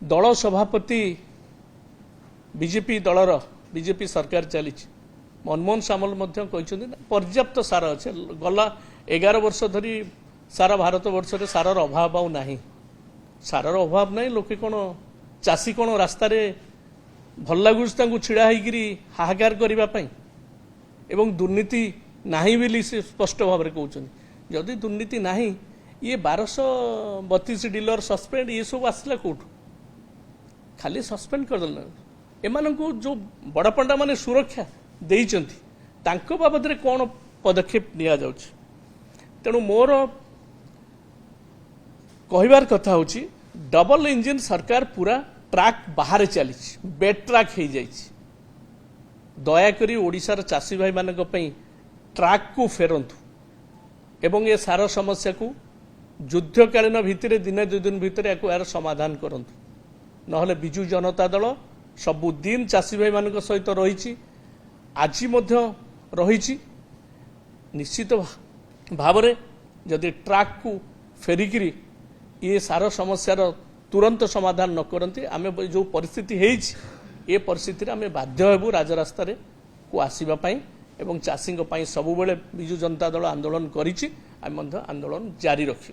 दल सभापति बीजेपी दलर बीजेपी सरकार चली मनमोहन सामल पर्याप्त सार अच्छे गला 11 वर्ष धरी सारा भारत वर्ष रे सारर अभाव आउ नाही सारर अभाव नहीं लोके कौन चाषी कौन रास्त भल लगुच छिड़ा होगी हाहाकार करने एवं दुर्नीति नहीं बोली से स्पष्ट भाव में कहते जदि दुर्नीति नहीं ये 1232 डीलर सस्पेंड ये सब आसला कौटू खाली सस्पेंड करदे एमान को जो बड़ पंडा माने सुरक्षा देइचंती तांको बाबद रे कौन पदक्षेप लिया जाउछि तेणु मोर कहबार कथा होछि डबल इंजिन सरकार पूरा ट्रैक बाहर चली बेड ट्रैक हो जाइए दयाकोरी ओडिशार चाषी भाई मानक पई ट्रैक को फेरंतु एवं ये सार समस्या को युद्धकालीन भितर दिने 2 दिन भितर यार समाधान करंतु नहले बिजु जनता दल सबुदिन चाषी भाई मानक सहित रही आज रही निश्चित भाव में जदि ट्रैक को फेरिकी ये सार समस्यार तुरंत समाधान न करती आम जो परिस्थिति है परिस्थिति आम बाध्य हेबु राजरास्ता को आसवाई एवं चाषी सबुबले बिजु जनता दल आंदोलन करिछि आम आंदोलन जारी रखिबु।